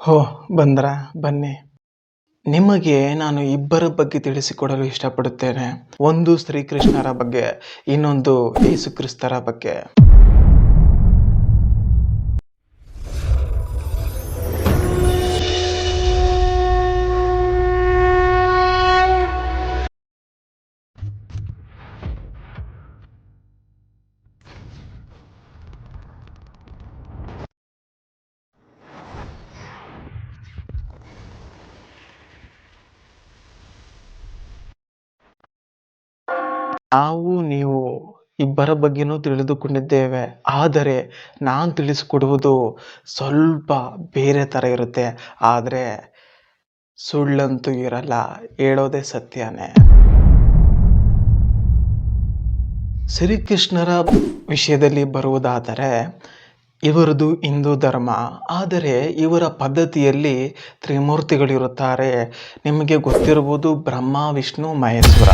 ಹೋ ಬಂದ್ರಾ? ಬನ್ನಿ. ನಿಮಗೆ ನಾನು ಇಬ್ಬರ ಬಗ್ಗೆ ತಿಳಿಸಿಕೊಡಲು ಇಷ್ಟಪಡುತ್ತೇನೆ. ಒಂದು ಶ್ರೀಕೃಷ್ಣರ ಬಗ್ಗೆ, ಇನ್ನೊಂದು ಯೇಸುಕ್ರಿಸ್ತರ ಬಗ್ಗೆ. ನೀವು ಇಬ್ಬರ ಬಗ್ಗೆನೂ ತಿಳಿದುಕೊಂಡಿದ್ದೇವೆ. ಆದರೆ ನಾನು ತಿಳಿಸಿಕೊಡುವುದು ಸ್ವಲ್ಪ ಬೇರೆ ಥರ ಇರುತ್ತೆ. ಆದರೆ ಸುಳ್ಳಂತೂ ಇರಲ್ಲ, ಹೇಳೋದೇ ಸತ್ಯನೇ. ಶ್ರೀಕೃಷ್ಣರ ವಿಷಯದಲ್ಲಿ ಬರುವುದಾದರೆ, ಇವರದು ಹಿಂದೂ ಧರ್ಮ. ಆದರೆ ಇವರ ಪದ್ಧತಿಯಲ್ಲಿ ತ್ರಿಮೂರ್ತಿಗಳಿರುತ್ತಾರೆ. ನಿಮಗೆ ಗೊತ್ತಿರುವುದು ಬ್ರಹ್ಮ, ವಿಷ್ಣು, ಮಹೇಶ್ವರ.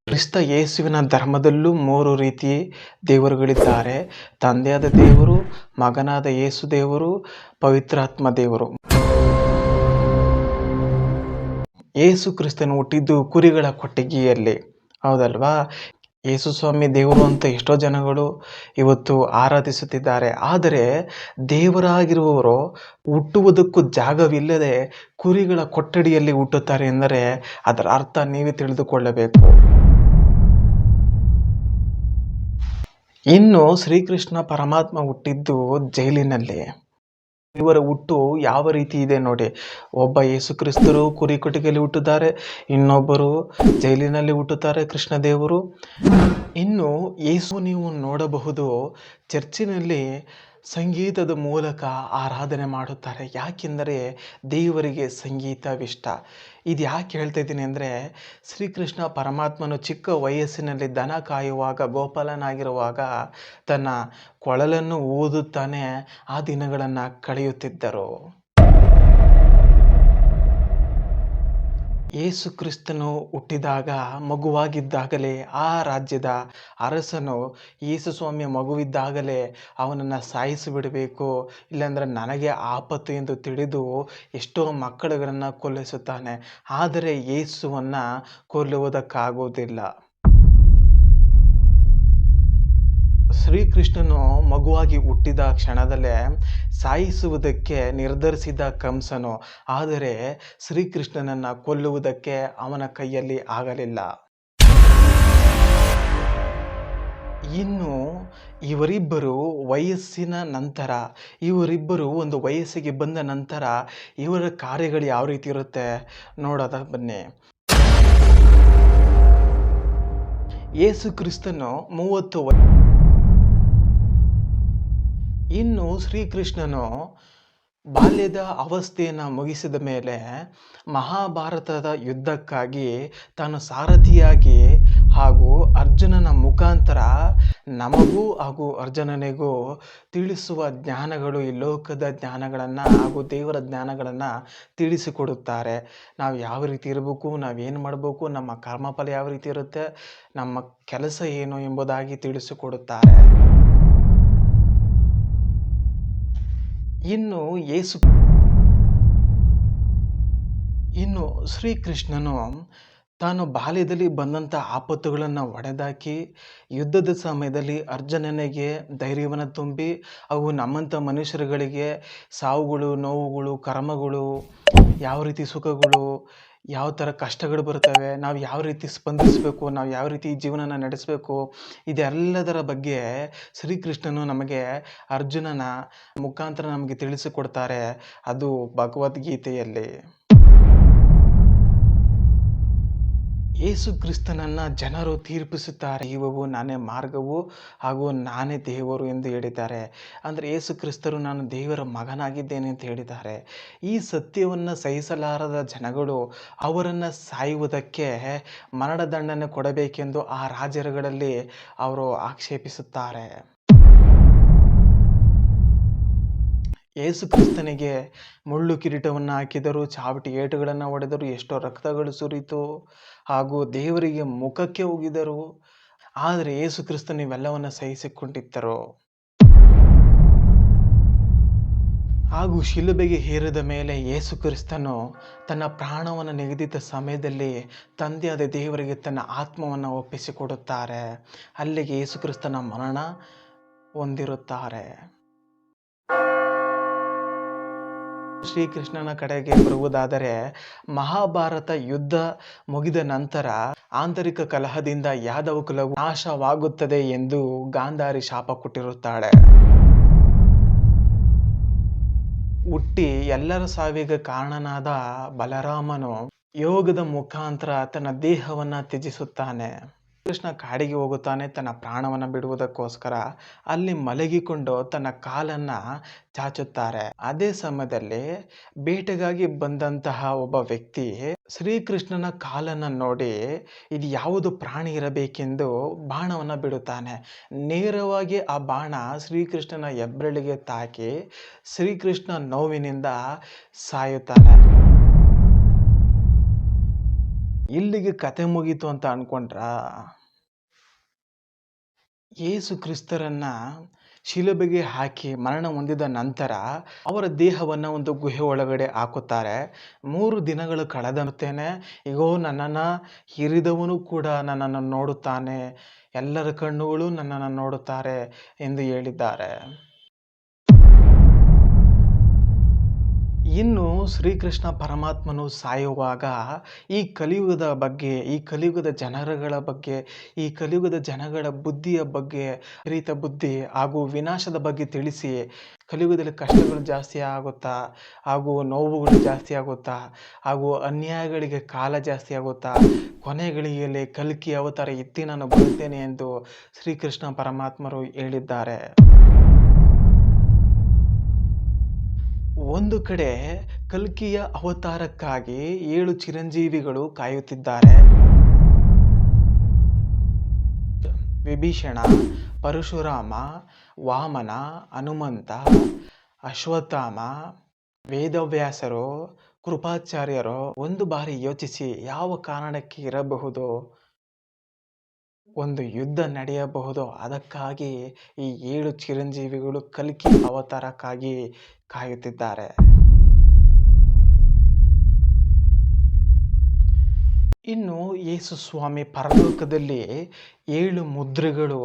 ಕ್ರಿಸ್ತ ಯೇಸುವಿನ ಧರ್ಮದಲ್ಲೂ 3 ರೀತಿ ದೇವರುಗಳಿದ್ದಾರೆ. ತಂದೆಯಾದ ದೇವರು, ಮಗನಾದ ಯೇಸು ದೇವರು, ಪವಿತ್ರಾತ್ಮ ದೇವರು. ಯೇಸು ಕ್ರಿಸ್ತನು ಹುಟ್ಟಿದ್ದು ಕುರಿಗಳ ಕೊಟ್ಟಿಗೆಯಲ್ಲಿ, ಹೌದಲ್ವಾ? ಯೇಸು ಸ್ವಾಮಿ ದೇವರು ಅಂತ ಎಷ್ಟೋ ಜನಗಳು ಇವತ್ತು ಆರಾಧಿಸುತ್ತಿದ್ದಾರೆ. ಆದರೆ ದೇವರಾಗಿರುವವರು ಹುಟ್ಟುವುದಕ್ಕೂ ಜಾಗವಿಲ್ಲದೆ ಕುರಿಗಳ ಕೊಠಡಿಯಲ್ಲಿ ಹುಟ್ಟುತ್ತಾರೆ ಎಂದರೆ ಅದರ ಅರ್ಥ ನೀವೇ ತಿಳಿದುಕೊಳ್ಳಬೇಕು. ಇನ್ನು ಶ್ರೀಕೃಷ್ಣ ಪರಮಾತ್ಮ ಹುಟ್ಟಿದ್ದು ಜೈಲಿನಲ್ಲಿ. ಇವರ ಹುಟ್ಟು ಯಾವ ರೀತಿ ಇದೆ ನೋಡಿ. ಒಬ್ಬ ಯೇಸು ಕ್ರಿಸ್ತರು ಕುರಿ ಕೊಟ್ಟಿಗೆಯಲ್ಲಿ ಹುಟ್ಟುತ್ತಾರೆ, ಇನ್ನೊಬ್ಬರು ಜೈಲಿನಲ್ಲಿ ಹುಟ್ಟುತ್ತಾರೆ ಕೃಷ್ಣ ದೇವರು. ಇನ್ನು ಯೇಸು ನೀವು ನೋಡಬಹುದು, ಚರ್ಚಿನಲ್ಲಿ ಸಂಗೀತದ ಮೂಲಕ ಆರಾಧನೆ ಮಾಡುತ್ತಾರೆ. ಯಾಕೆಂದರೆ ದೇವರಿಗೆ ಸಂಗೀತವಿಷ್ಟ. ಇದು ಯಾಕೆ ಹೇಳ್ತಾ ಇದ್ದೀನಿ ಅಂದರೆ, ಶ್ರೀಕೃಷ್ಣ ಪರಮಾತ್ಮನು ಚಿಕ್ಕ ವಯಸ್ಸಿನಲ್ಲಿ ದನ ಕಾಯುವಾಗ, ಗೋಪಾಲನಾಗಿರುವಾಗ ತನ್ನ ಕೊಳಲನ್ನು ಊದುತ್ತಾನೆ ಆ ದಿನಗಳನ್ನು ಕಳೆಯುತ್ತಿದ್ದರು. ಯೇಸು ಕ್ರಿಸ್ತನು ಹುಟ್ಟಿದಾಗ, ಮಗುವಾಗಿದ್ದಾಗಲೇ ಆ ರಾಜ್ಯದ ಅರಸನು ಯೇಸು ಸ್ವಾಮಿಯ ಮಗುವಿದ್ದಾಗಲೇ ಅವನನ್ನು ಸಾಯಿಸಿಬಿಡಬೇಕು, ಇಲ್ಲಾಂದರೆ ನನಗೆ ಆಪತ್ತು ಎಂದು ತಿಳಿದು ಎಷ್ಟೋ ಮಕ್ಕಳುಗಳನ್ನು ಕೊಲ್ಲಿಸುತ್ತಾನೆ. ಆದರೆ ಯೇಸುವನ್ನು ಕೊಲ್ಲುವುದಕ್ಕಾಗುವುದಿಲ್ಲ. ಶ್ರೀಕೃಷ್ಣನು ಮಗುವಾಗಿ ಹುಟ್ಟಿದ ಕ್ಷಣದಲ್ಲೇ ಸಾಯಿಸುವುದಕ್ಕೆ ನಿರ್ಧರಿಸಿದ ಕಂಸನು. ಆದರೆ ಶ್ರೀಕೃಷ್ಣನನ್ನು ಕೊಲ್ಲುವುದಕ್ಕೆ ಅವನ ಕೈಯಲ್ಲಿ ಆಗಲಿಲ್ಲ. ಇನ್ನು ಇವರಿಬ್ಬರು ವಯಸ್ಸಿನ ನಂತರ, ಇವರಿಬ್ಬರು ಒಂದು ವಯಸ್ಸಿಗೆ ಬಂದ ನಂತರ ಇವರ ಕಾರ್ಯಗಳು ಯಾವ ರೀತಿ ಇರುತ್ತೆ ನೋಡೋದ ಬನ್ನಿ. ಯೇಸು ಕ್ರಿಸ್ತನು 30 ಇನ್ನು ಶ್ರೀಕೃಷ್ಣನು ಬಾಲ್ಯದ ಅವಸ್ಥೆಯನ್ನು ಮುಗಿಸಿದ ಮೇಲೆ ಮಹಾಭಾರತದ ಯುದ್ಧಕ್ಕಾಗಿ ತಾನು ಸಾರಥಿಯಾಗಿ ಹಾಗೂ ಅರ್ಜುನನ ಮುಖಾಂತರ ನಮಗೂ ಹಾಗೂ ಅರ್ಜುನನಿಗೂ ತಿಳಿಸುವ ಜ್ಞಾನಗಳು, ಈ ಲೋಕದ ಜ್ಞಾನಗಳನ್ನು ಹಾಗೂ ದೇವರ ಜ್ಞಾನಗಳನ್ನು ತಿಳಿಸಿಕೊಡುತ್ತಾರೆ. ನಾವು ಯಾವ ರೀತಿ ಇರಬೇಕು, ನಾವೇನು ಮಾಡಬೇಕು, ನಮ್ಮ ಕರ್ಮಫಲ ಯಾವ ರೀತಿ ಇರುತ್ತೆ, ನಮ್ಮ ಕೆಲಸ ಏನು ಎಂಬುದಾಗಿ ತಿಳಿಸಿಕೊಡುತ್ತಾರೆ. ಇನ್ನು ಶ್ರೀಕೃಷ್ಣನು ತಾನು ಬಾಲ್ಯದಲ್ಲಿ ಬಂದಂಥ ಆಪತ್ತುಗಳನ್ನು ಒಡೆದಾಕಿ ಯುದ್ಧದ ಸಮಯದಲ್ಲಿ ಅರ್ಜುನನಿಗೆ ಧೈರ್ಯವನ್ನು ತುಂಬಿ, ಅವು ನಮ್ಮಂಥ ಮನುಷ್ಯರುಗಳಿಗೆ ಸಾವುಗಳು, ನೋವುಗಳು, ಕರ್ಮಗಳು, ಯಾವ ರೀತಿ ಸುಖಗಳು, ಯಾವ ಥರ ಕಷ್ಟಗಳು ಬರ್ತವೆ, ನಾವು ಯಾವ ರೀತಿ ಸ್ಪಂದಿಸಬೇಕು, ನಾವು ಯಾವ ರೀತಿ ಜೀವನನ ನಡೆಸಬೇಕು, ಇದೆಲ್ಲದರ ಬಗ್ಗೆ ಶ್ರೀಕೃಷ್ಣನು ನಮಗೆ ಅರ್ಜುನನ ಮುಖಾಂತರ ನಮಗೆ ತಿಳಿಸಿಕೊಡ್ತಾರೆ. ಅದು ಭಗವದ್ಗೀತೆಯಲ್ಲಿ. ಯೇಸು ಕ್ರಿಸ್ತನನ್ನು ಜನರು ತೀರ್ಪಿಸುತ್ತಾರೆ, ಇವು ನಾನೇ ಮಾರ್ಗವು ಹಾಗೂ ನಾನೇ ದೇವರು ಎಂದು ಹೇಳಿದ್ದಾರೆ. ಅಂದರೆ ಯೇಸು ಕ್ರಿಸ್ತರು ನಾನು ದೇವರ ಮಗನಾಗಿದ್ದೇನೆ ಅಂತ ಹೇಳಿದ್ದಾರೆ. ಈ ಸತ್ಯವನ್ನು ಸಹಿಸಲಾರದ ಜನಗಳು ಅವರನ್ನು ಸಾಯುವುದಕ್ಕೆ ಮರಣದಂಡನೆ ಕೊಡಬೇಕೆಂದು ಆ ರಾಜರುಗಳಲ್ಲಿ ಅವರು ಆಕ್ಷೇಪಿಸುತ್ತಾರೆ. ಯೇಸು ಕ್ರಿಸ್ತನಿಗೆ ಮುಳ್ಳು ಕಿರೀಟವನ್ನು ಹಾಕಿದರು, ಚಾವಟಿ ಏಟುಗಳನ್ನು ಹೊಡೆದರು, ಎಷ್ಟೋ ರಕ್ತಗಳು ಸುರಿತು ಹಾಗೂ ದೇವರಿಗೆ ಮುಖಕ್ಕೆ ಹೋಗಿದರು. ಆದರೆ ಯೇಸು ಕ್ರಿಸ್ತನು ಇವೆಲ್ಲವನ್ನು ಸಹಿಸಿಕೊಂಡಿದ್ದರು. ಹಾಗೂ ಶಿಲುಬೆಗೆ ಏರಿದ ಮೇಲೆ ಯೇಸು ಕ್ರಿಸ್ತನು ತನ್ನ ಪ್ರಾಣವನ್ನು ನಿಗದಿತ ಸಮಯದಲ್ಲಿ ತಂದೆಯಾದ ದೇವರಿಗೆ ತನ್ನ ಆತ್ಮವನ್ನು ಒಪ್ಪಿಸಿಕೊಡುತ್ತಾರೆ. ಅಲ್ಲಿಗೆ ಯೇಸು ಕ್ರಿಸ್ತನ ಮರಣ ಹೊಂದಿರುತ್ತಾರೆ. ಶ್ರೀಕೃಷ್ಣನ ಕಡೆಗೆ ಬರುವುದಾದರೆ, ಮಹಾಭಾರತ ಯುದ್ಧ ಮುಗಿದ ನಂತರ ಆಂತರಿಕ ಕಲಹದಿಂದ ಯಾದವ ಕುಲವು ನಾಶವಾಗುತ್ತದೆ ಎಂದು ಗಾಂಧಾರಿ ಶಾಪ ಕೊಟ್ಟಿರುತ್ತಾಳೆ. ಹುಟ್ಟಿ ಎಲ್ಲರ ಸಾವಿಗೆ ಕಾರಣನಾದ ಬಲರಾಮನು ಯೋಗದ ಮುಖಾಂತರ ತನ್ನ ದೇಹವನ್ನ ತ್ಯಜಿಸುತ್ತಾನೆ. ಕೃಷ್ಣ ಕಾಡಿಗೆ ಹೋಗುತ್ತಾನೆ ತನ್ನ ಪ್ರಾಣವನ್ನು ಬಿಡುವುದಕ್ಕೋಸ್ಕರ. ಅಲ್ಲಿ ಮಲಗಿಕೊಂಡು ತನ್ನ ಕಾಲನ್ನ ಚಾಚುತ್ತಾರೆ. ಅದೇ ಸಮಯದಲ್ಲಿ ಬೇಟೆಗಾಗಿ ಬಂದಂತಹ ಒಬ್ಬ ವ್ಯಕ್ತಿ ಶ್ರೀಕೃಷ್ಣನ ಕಾಲನ್ನ ನೋಡಿ ಇದು ಯಾವುದು ಪ್ರಾಣಿ ಇರಬೇಕೆಂದು ಬಾಣವನ್ನ ಬಿಡುತ್ತಾನೆ. ನೇರವಾಗಿ ಆ ಬಾಣ ಶ್ರೀಕೃಷ್ಣನ ಹೆಬ್ಬೆರಳಿಗೆ ತಾಕಿ ಶ್ರೀಕೃಷ್ಣ ನೋವಿನಿಂದ ಸಾಯುತ್ತಾನೆ. ಇಲ್ಲಿಗೆ ಕತೆ ಮುಗೀತು ಅಂತ ಅನ್ಕೊಂಡ್ರ? ಯೇಸು ಕ್ರಿಸ್ತರನ್ನ ಶಿಲುಬೆಗೆ ಹಾಕಿ ಮರಣ ಹೊಂದಿದ ನಂತರ ಅವರ ದೇಹವನ್ನ ಒಂದು ಗುಹೆ ಒಳಗಡೆ ಹಾಕುತ್ತಾರೆ. 3 ದಿನಗಳು ಕಳೆದಂತೇನೆ ಇಗೋ ನನ್ನನ್ನು ಹಿರಿದವನು ಕೂಡ ನನ್ನನ್ನು ನೋಡುತ್ತಾನೆ, ಎಲ್ಲರ ಕಣ್ಣುಗಳು ನನ್ನನ್ನು ನೋಡುತ್ತಾರೆ ಎಂದು ಹೇಳಿದ್ದಾರೆ. ಇನ್ನು ಶ್ರೀಕೃಷ್ಣ ಪರಮಾತ್ಮನು ಸಾಯುವಾಗ ಈ ಕಲಿಯುಗದ ಬಗ್ಗೆ, ಈ ಕಲಿಯುಗದ ಜನರುಗಳ ಬಗ್ಗೆ, ಈ ಕಲಿಯುಗದ ಜನಗಳ ಬುದ್ಧಿಯ ಬಗ್ಗೆ, ವಿಪರೀತ ಬುದ್ಧಿ ಹಾಗೂ ವಿನಾಶದ ಬಗ್ಗೆ ತಿಳಿಸಿ, ಕಲಿಯುಗದಲ್ಲಿ ಕಷ್ಟಗಳು ಜಾಸ್ತಿ ಆಗುತ್ತಾ, ಹಾಗೂ ನೋವುಗಳು ಜಾಸ್ತಿ ಆಗುತ್ತಾ, ಹಾಗೂ ಅನ್ಯಾಯಗಳಿಗೆ ಕಾಲ ಜಾಸ್ತಿ ಆಗುತ್ತಾ, ಕೊನೆಗಳಿಗೆಯಲ್ಲಿ ಕಲ್ಕಿ ಅವತಾರ ಎತ್ತಿ ನಾನು ಬರುತ್ತೇನೆ ಎಂದು ಶ್ರೀಕೃಷ್ಣ ಪರಮಾತ್ಮರು ಹೇಳಿದ್ದಾರೆ. ಒಂದು ಕಡೆ ಕಲ್ಕಿಯ ಅವತಾರಕ್ಕಾಗಿ 7 ಚಿರಂಜೀವಿಗಳು ಕಾಯುತ್ತಿದ್ದಾರೆ. ವಿಭೀಷಣ, ಪರಶುರಾಮ, ವಾಮನ, ಹನುಮಂತ, ಅಶ್ವತ್ಥಾಮ, ವೇದವ್ಯಾಸರು, ಕೃಪಾಚಾರ್ಯರು. ಒಂದು ಬಾರಿ ಯೋಚಿಸಿ, ಯಾವ ಕಾರಣಕ್ಕೆ ಇರಬಹುದು? ಒಂದು ಯುದ್ಧ ನಡೆಯಬಹುದು. ಅದಕ್ಕಾಗಿ ಈ 7 ಚಿರಂಜೀವಿಗಳು ಕಲ್ಕಿ ಅವತಾರಕ್ಕಾಗಿ ಕಾಯುತ್ತಿದ್ದಾರೆ. ಇನ್ನು ಯೇಸು ಸ್ವಾಮಿ ಪರಲೋಕದಲ್ಲಿ 7 ಮುದ್ರೆಗಳು,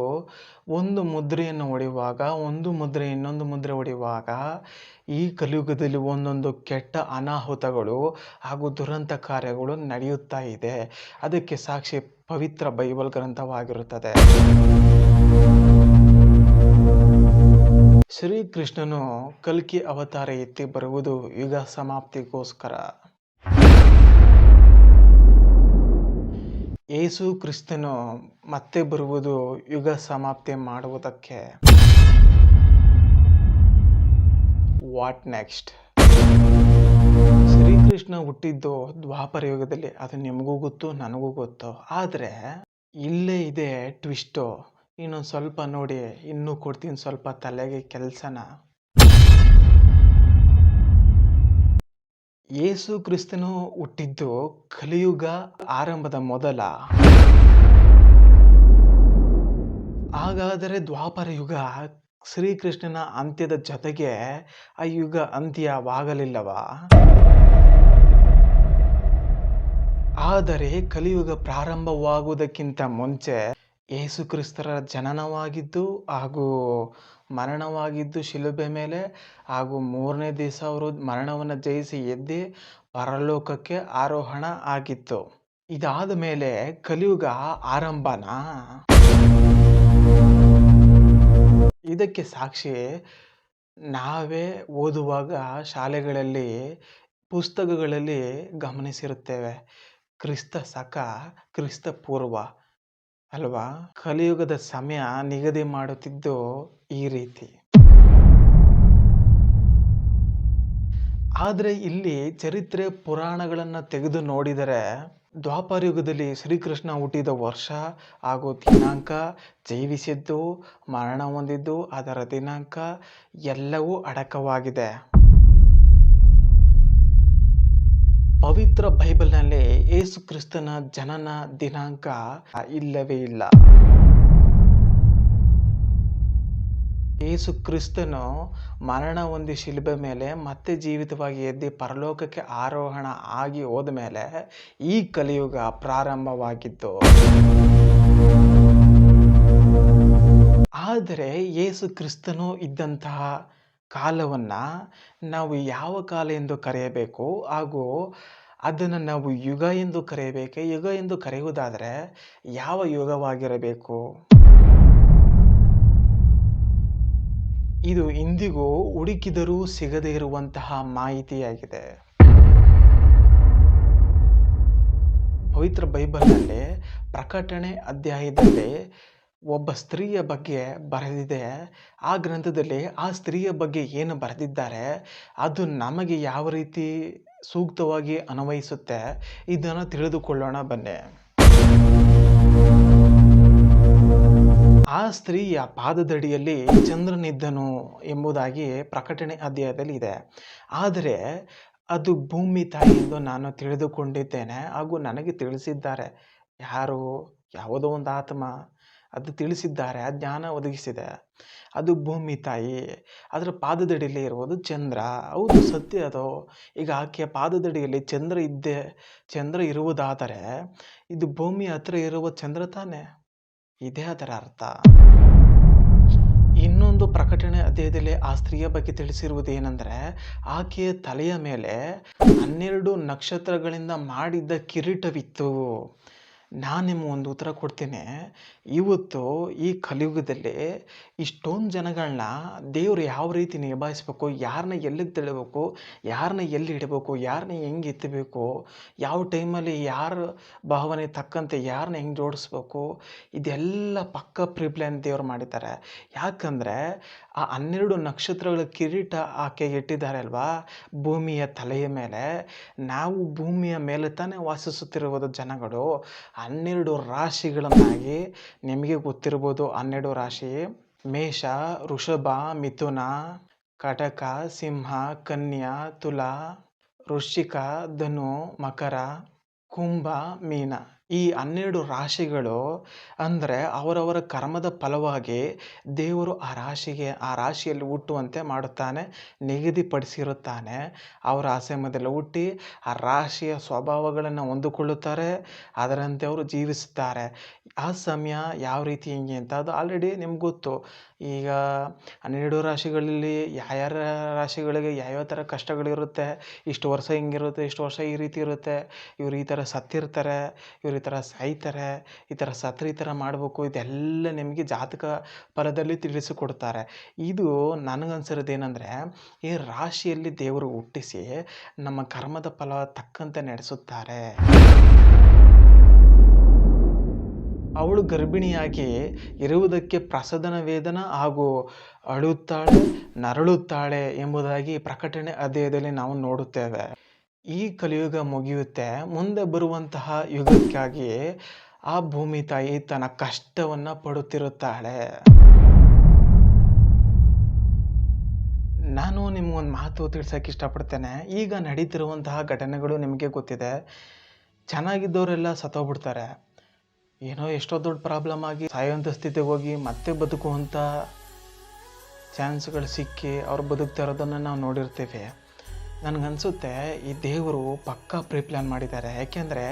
ಒಂದು ಮುದ್ರೆಯನ್ನು ಹೊಡೆಯುವಾಗ, ಒಂದು ಮುದ್ರೆ ಇನ್ನೊಂದು ಮುದ್ರೆ ಹೊಡೆಯುವಾಗ ಈ ಕಲಿಯುಗದಲ್ಲಿ ಒಂದೊಂದು ಕೆಟ್ಟ ಅನಾಹುತಗಳು ಹಾಗೂ ದುರಂತ ಕಾರ್ಯಗಳು ನಡೆಯುತ್ತಾ ಇದೆ. ಅದಕ್ಕೆ ಸಾಕ್ಷಿ ಪವಿತ್ರ ಬೈಬಲ್ ಗ್ರಂಥವಾಗಿರುತ್ತದೆ. ಶ್ರೀಕೃಷ್ಣನು ಕಲ್ಕಿ ಅವತಾರ ಎತ್ತಿ ಬರುವುದು ಯುಗ ಸಮಾಪ್ತಿಗೋಸ್ಕರ. ಯೇಸು ಕ್ರಿಸ್ತನು ಮತ್ತೆ ಬರುವುದು ಯುಗ ಸಮಾಪ್ತಿ ಮಾಡುವುದಕ್ಕೆ. What next? ಶ್ರೀಕೃಷ್ಣ ಹುಟ್ಟಿದ್ದು ದ್ವಾಪರ ಯುಗದಲ್ಲಿ, ಅದು ನಿಮಗೂ ಗೊತ್ತು, ನನಗೂ ಗೊತ್ತು. ಆದರೆ ಇಲ್ಲೇ ಇದೆ ಟ್ವಿಸ್ಟು. ಇನ್ನೊಂದು ಸ್ವಲ್ಪ ನೋಡಿ, ಇನ್ನೂ ಕೊಡ್ತೀನಿ ಸ್ವಲ್ಪ ತಲೆಗೆ ಕೆಲಸನ. ಯೇಸು ಕ್ರಿಸ್ತನು ಹುಟ್ಟಿದ್ದು ಕಲಿಯುಗ ಆರಂಭದ ಮೊದಲ. ಹಾಗಾದರೆ ದ್ವಾಪರ ಯುಗ ಶ್ರೀಕೃಷ್ಣನ ಅಂತ್ಯದ ಜೊತೆಗೆ ಆ ಯುಗ ಅಂತ್ಯವಾಗಲಿಲ್ಲವಾ? ಆದರೆ ಕಲಿಯುಗ ಪ್ರಾರಂಭವಾಗುವುದಕ್ಕಿಂತ ಮುಂಚೆ ಯೇಸು ಕ್ರಿಸ್ತರ ಜನನವಾಗಿದ್ದು ಹಾಗೂ ಮರಣವಾಗಿದ್ದು ಶಿಲುಬೆ ಮೇಲೆ, ಹಾಗೂ 3ನೇ ದಿವಸ ಅವರು ಮರಣವನ್ನು ಜಯಿಸಿ ಎದ್ದು ಪರಲೋಕಕ್ಕೆ ಆರೋಹಣ ಆಗಿತ್ತು. ಇದಾದ ಮೇಲೆ ಕಲಿಯುಗ ಆರಂಭನಾ? ಇದಕ್ಕೆ ಸಾಕ್ಷಿ ನಾವೇ ಓದುವಾಗ ಶಾಲೆಗಳಲ್ಲಿ ಪುಸ್ತಕಗಳಲ್ಲಿ ಗಮನಿಸಿರುತ್ತೇವೆ. ಕ್ರಿಸ್ತ ಶಕ, ಕ್ರಿಸ್ತ ಪೂರ್ವ ಅಲ್ವಾ? ಕಲಿಯುಗದ ಸಮಯ ನಿಗದಿ ಮಾಡುತ್ತಿದ್ದು ಈ ರೀತಿ. ಆದರೆ ಇಲ್ಲಿ ಚರಿತ್ರೆ ಪುರಾಣಗಳನ್ನು ತೆಗೆದು ನೋಡಿದರೆ ದ್ವಾಪರ ಯುಗದಲ್ಲಿ ಶ್ರೀಕೃಷ್ಣ ಹುಟ್ಟಿದ ವರ್ಷ ಹಾಗೂ ದಿನಾಂಕ, ಜೀವಿಸಿದ್ದು, ಮರಣ ಹೊಂದಿದ್ದು, ಅದರ ದಿನಾಂಕ ಎಲ್ಲವೂ ಅಡಕವಾಗಿದೆ. ಪವಿತ್ರ ಬೈಬಲ್ನಲ್ಲಿ ಯೇಸು ಕ್ರಿಸ್ತನ ಜನನ ದಿನಾಂಕ ಇಲ್ಲವೇ ಇಲ್ಲ. ಯೇಸು ಕ್ರಿಸ್ತನು ಮರಣ ಹೊಂದಿ ಶಿಲುಬೆ ಮೇಲೆ ಮತ್ತೆ ಜೀವಿತವಾಗಿ ಎದ್ದು ಪರಲೋಕಕ್ಕೆ ಆರೋಹಣ ಆಗಿ ಹೋದ್ಮೇಲೆ ಈ ಕಲಿಯುಗ ಪ್ರಾರಂಭವಾಗಿತ್ತು. ಆದರೆ ಯೇಸು ಕ್ರಿಸ್ತನು ಇದ್ದಂತಹ ಕಾಲವನ್ನು ನಾವು ಯಾವ ಕಾಲ ಎಂದು ಕರೆಯಬೇಕು, ಹಾಗೂ ಅದನ್ನು ನಾವು ಯುಗ ಎಂದು ಕರೆಯಬೇಕೆ? ಯುಗ ಎಂದು ಕರೆಯುವುದಾದರೆ ಯಾವ ಯುಗವಾಗಿರಬೇಕು? ಇದು ಇಂದಿಗೂ ಹುಡುಕಿದರೂ ಸಿಗದೇ ಇರುವಂತಹ ಮಾಹಿತಿಯಾಗಿದೆ. ಪವಿತ್ರ ಬೈಬಲ್ನಲ್ಲಿ ಪ್ರಕಟಣೆ ಅಧ್ಯಾಯದಲ್ಲಿ ಒಬ್ಬ ಸ್ತ್ರೀಯ ಬಗ್ಗೆ ಬರೆದಿದೆ. ಆ ಗ್ರಂಥದಲ್ಲಿ ಆ ಸ್ತ್ರೀಯ ಬಗ್ಗೆ ಏನು ಬರೆದಿದ್ದಾರೆ ಅದು ನಮಗೆ ಯಾವ ರೀತಿ ಸೂಕ್ತವಾಗಿ ಅನ್ವಯಿಸುತ್ತೆ, ಇದನ್ನು ತಿಳಿದುಕೊಳ್ಳೋಣ ಬನ್ನಿ. ಆ ಸ್ತ್ರೀಯ ಪಾದದಡಿಯಲ್ಲಿ ಚಂದ್ರನಿದ್ದನು ಎಂಬುದಾಗಿ ಪ್ರಕಟಣೆ ಅಧ್ಯಾಯದಲ್ಲಿ ಇದೆ. ಆದರೆ ಅದು ಭೂಮಿ ತಾಯಿ ಎಂದು ನಾನು ತಿಳಿದುಕೊಂಡಿದ್ದೇನೆ, ಹಾಗೂ ನನಗೆ ತಿಳಿಸಿದ್ದಾರೆ. ಯಾರು? ಯಾವುದೋ ಒಂದು ಆತ್ಮ ಅದು ತಿಳಿಸಿದ್ದಾರೆ, ಆ ಜ್ಞಾನ ಒದಗಿಸಿದೆ. ಅದು ಭೂಮಿ ತಾಯಿ, ಅದರ ಪಾದದಡಿಯಲ್ಲಿ ಇರುವುದು ಚಂದ್ರ. ಹೌದು, ಸತ್ಯ ಅದು. ಈಗ ಆಕೆಯ ಪಾದದಡಿಯಲ್ಲಿ ಚಂದ್ರ ಇರುವುದಾದರೆ ಇದು ಭೂಮಿ ಹತ್ರ ಇರುವ ಚಂದ್ರ ತಾನೆ, ಇದೇ ಅದರ ಅರ್ಥ. ಇನ್ನೊಂದು ಪ್ರಕಟಣೆ ಅಧ್ಯಾಯದಲ್ಲಿ ಆ ಸ್ತ್ರೀಯ ಬಗ್ಗೆ ತಿಳಿಸಿರುವುದೇನೆಂದರೆ, ಆಕೆಯ ತಲೆಯ ಮೇಲೆ 12 ನಕ್ಷತ್ರಗಳಿಂದ ಮಾಡಿದ್ದ ಕಿರೀಟವಿತ್ತು. ನಾನು ನಿಮಗೊಂದು ಉತ್ತರ ಕೊಡ್ತೀನಿ. ಇವತ್ತು ಈ ಕಲಿಯುಗದಲ್ಲಿ ಇಷ್ಟೊಂದು ಜನಗಳನ್ನ ದೇವರು ಯಾವ ರೀತಿ ನಿಭಾಯಿಸ್ಬೇಕು, ಯಾರನ್ನ ಎಲ್ಲಿಗೆ ತಳ್ಳಬೇಕು, ಯಾರನ್ನ ಎಲ್ಲಿ ಇಡಬೇಕು, ಯಾರನ್ನ ಹೆಂಗೆ ಎತ್ತಬೇಕು, ಯಾವ ಟೈಮಲ್ಲಿ ಯಾರ ಭಾವನೆ ತಕ್ಕಂತೆ ಯಾರನ್ನ ಹೆಂಗೆ ಜೋಡಿಸ್ಬೇಕು, ಇದೆಲ್ಲ ಪಕ್ಕ ಪ್ರಿಪ್ಲಾನ್ ದೇವ್ರು ಮಾಡಿದ್ದಾರೆ. ಯಾಕಂದರೆ ಆ 12 ನಕ್ಷತ್ರಗಳ ಕಿರೀಟ ಆಕೆಗೆ ಇಟ್ಟಿದ್ದಾರೆ ಅಲ್ವಾ ಭೂಮಿಯ ತಲೆಯ ಮೇಲೆ. ನಾವು ಭೂಮಿಯ ಮೇಲೆ ತಾನೇ ವಾಸಿಸುತ್ತಿರುವುದು ಜನಗಳು. 12 ರಾಶಿಗಳನ್ನಾಗಿ, ನಿಮಗೆ ಗೊತ್ತಿರ್ಬೋದು 12 ರಾಶಿ: ಮೇಷ, ವೃಷಭ, ಮಿಥುನ, ಕಟಕ, ಸಿಂಹ, ಕನ್ಯಾ, ತುಲಾ, ವೃಶ್ಚಿಕ, ಧನು, ಮಕರ, ಕುಂಭ, ಮೀನ. ಈ 12 ರಾಶಿಗಳು ಅಂದರೆ ಅವರವರ ಕರ್ಮದ ಫಲವಾಗಿ ದೇವರು ಆ ರಾಶಿಯಲ್ಲಿ ಹುಟ್ಟುವಂತೆ ಮಾಡುತ್ತಾನೆ, ನಿಗದಿಪಡಿಸಿರುತ್ತಾನೆ. ಅವರ ಆಸೆಮದಲ್ಲಿ ಹುಟ್ಟಿ ಆ ರಾಶಿಯ ಸ್ವಭಾವಗಳನ್ನು ಹೊಂದಿಕೊಳ್ಳುತ್ತಾರೆ, ಅದರಂತೆ ಅವರು ಜೀವಿಸುತ್ತಾರೆ. ಆ ಸಮಯ ಯಾವ ರೀತಿ ಹೆಂಗೆ ಅಂತ ಅದು ಆಲ್ರೆಡಿ ನಿಮ್ಗೆ ಗೊತ್ತು. ಈಗ 12 ರಾಶಿಗಳಲ್ಲಿ ಯಾರ್ಯಾರ ರಾಶಿಗಳಿಗೆ ಯಾವ್ಯಾವ ಥರ ಕಷ್ಟಗಳಿರುತ್ತೆ, ಇಷ್ಟು ವರ್ಷ ಹಿಂಗಿರುತ್ತೆ, ಇಷ್ಟು ವರ್ಷ ಈ ರೀತಿ ಇರುತ್ತೆ, ಇವ್ರು ಈ ಥರ ಸತ್ತಿರ್ತಾರೆ, ಇವ್ರು ಈ ಥರ ಸಾಯ್ತಾರೆ, ಈ ಥರ ಸತ್ರೆ ಈ ಥರ ಮಾಡಬೇಕು, ಇದೆಲ್ಲ ನಿಮಗೆ ಜಾತಕ ಫಲದಲ್ಲಿ ತಿಳಿಸಿಕೊಡ್ತಾರೆ. ಇದು ನನಗನ್ಸಿರೋದೇನೆಂದರೆ, ಈ ರಾಶಿಯಲ್ಲಿ ದೇವರು ಹುಟ್ಟಿಸಿ ನಮ್ಮ ಕರ್ಮದ ಫಲ ತಕ್ಕಂತೆ ನಡೆಸುತ್ತಾರೆ. ಅವಳು ಗರ್ಭಿಣಿಯಾಗಿ ಇರುವುದಕ್ಕೆ ಪ್ರಸದನ ವೇದನ ಹಾಗೂ ಅಳುತ್ತಾಳೆ, ನರಳುತ್ತಾಳೆ ಎಂಬುದಾಗಿ ಪ್ರಕಟಣೆ ಅಧ್ಯಾಯದಲ್ಲಿ ನಾವು ನೋಡುತ್ತೇವೆ. ಈ ಕಲಿಯುಗ ಮುಗಿಯುತ್ತೆ, ಮುಂದೆ ಬರುವಂತಹ ಯುಗಕ್ಕಾಗಿ ಆ ಭೂಮಿ ತಾಯಿ ತನ್ನ ಕಷ್ಟವನ್ನು ಪಡುತ್ತಿರುತ್ತಾಳೆ. ನಾನು ನಿಮಗೊಂದು ಮಾತು ತಿಳಿಸೋಕೆ ಇಷ್ಟಪಡ್ತೇನೆ. ಈಗ ನಡೀತಿರುವಂತಹ ಘಟನೆಗಳು ನಿಮಗೆ ಗೊತ್ತಿದೆ. ಚೆನ್ನಾಗಿದ್ದವರೆಲ್ಲ ಸತ್ತೋಗ್ಬಿಡ್ತಾರೆ, ಏನೋ ಎಷ್ಟೋ ದೊಡ್ಡ ಪ್ರಾಬ್ಲಮ್ ಆಗಿ ಸಾಯುವಂಥ ಸ್ಥಿತಿಗೆ ಹೋಗಿ ಮತ್ತೆ ಬದುಕುವಂಥ ಚಾನ್ಸ್ಗಳು ಸಿಕ್ಕಿ ಅವ್ರು ಬದುಕ್ತಾ ಇರೋದನ್ನು ನಾವು ನೋಡಿರ್ತೀವಿ. ನನಗನ್ಸುತ್ತೆ ಈ ದೇವರು ಪಕ್ಕಾ ಪ್ರಿಪ್ಲ್ಯಾನ್ ಮಾಡಿದ್ದಾರೆ. ಯಾಕೆಂದರೆ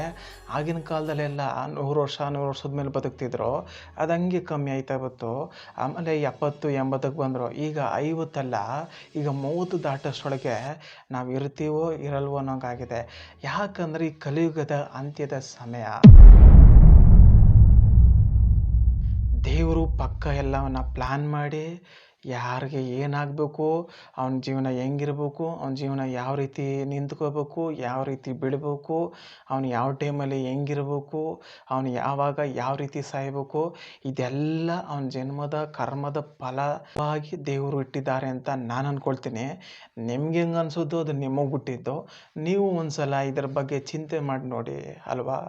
ಆಗಿನ ಕಾಲದಲ್ಲೆಲ್ಲ 100 ವರ್ಷದ ಮೇಲೆ ಬದುಕ್ತಿದ್ರು, ಅದು ಹಂಗೆ ಕಮ್ಮಿ ಆಯ್ತಾ ಬಂತು. ಆಮೇಲೆ 70, 80ಕ್ಕೆ ಬಂದರು. ಈಗ 50 ಅಲ್ಲ, ಈಗ 30 ದಾಟೋಷ್ಟರೊಳಗೆ ನಾವು ಇರ್ತೀವೋ ಇರಲ್ವೋ ಅನ್ನೋಂಗಾಗಿದೆ. ಯಾಕಂದರೆ ಈ ಕಲಿಯುಗದ ಅಂತ್ಯದ ಸಮಯ. ದೇವರು ಪಕ್ಕ ಎಲ್ಲವನ್ನ ಪ್ಲ್ಯಾನ್ ಮಾಡಿ ಯಾರಿಗೆ ಏನಾಗಬೇಕು, ಅವನ ಜೀವನ ಹೆಂಗಿರ್ಬೇಕು, ಅವನ ಜೀವನ ಯಾವ ರೀತಿ ನಿಂತ್ಕೋಬೇಕು, ಯಾವ ರೀತಿ ಬಿಡಬೇಕು, ಅವನು ಯಾವ ಟೈಮಲ್ಲಿ ಹೆಂಗಿರ್ಬೇಕು, ಅವನು ಯಾವಾಗ ಯಾವ ರೀತಿ ಸಾಯಬೇಕು, ಇದೆಲ್ಲ ಅವನ ಜನ್ಮದ ಕರ್ಮದ ಫಲವಾಗಿ ದೇವರು ಇಟ್ಟಿದ್ದಾರೆ ಅಂತ ನಾನು ಅಂದ್ಕೊಳ್ತೀನಿ. ನಿಮ್ಗೆ ಹೆಂಗೆ ಅನಿಸೋದು ಅದು ನಿಮಗೆ ಬಿಟ್ಟಿದ್ದು. ನೀವು ಒಂದು ಸಲ ಇದ್ರ ಬಗ್ಗೆ ಚಿಂತೆ ಮಾಡಿ ನೋಡಿ ಅಲ್ವಾ.